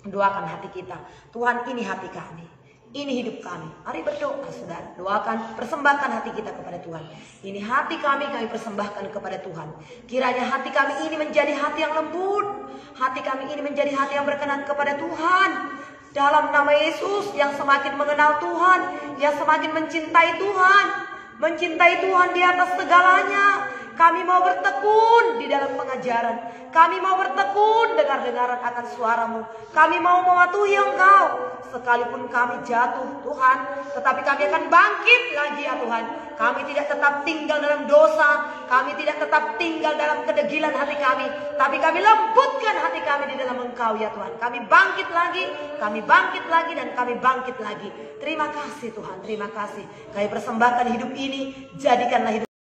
doakan hati kita. Tuhan, ini hati kami. Ini hidup kami. Mari berdoa, saudara. Doakan, persembahkan hati kita kepada Tuhan. Ini hati kami persembahkan kepada Tuhan. Kiranya hati kami ini menjadi hati yang lembut. Hati kami ini menjadi hati yang berkenan kepada Tuhan. Dalam nama Yesus, yang semakin mengenal Tuhan, yang semakin mencintai Tuhan. Mencintai Tuhan di atas segalanya. Kami mau bertekun di dalam pengajaran. Kami mau bertekun dengar-dengaran akan suaramu. Kami mau mematuhi Engkau. Sekalipun kami jatuh Tuhan, tetapi kami akan bangkit lagi ya Tuhan. Kami tidak tetap tinggal dalam dosa. Kami tidak tetap tinggal dalam kedegilan hati kami. Tapi kami lembutkan hati kami di dalam Engkau ya Tuhan. Kami bangkit lagi, dan kami bangkit lagi. Terima kasih Tuhan, terima kasih. Kami persembahkan hidup ini, jadikanlah hidup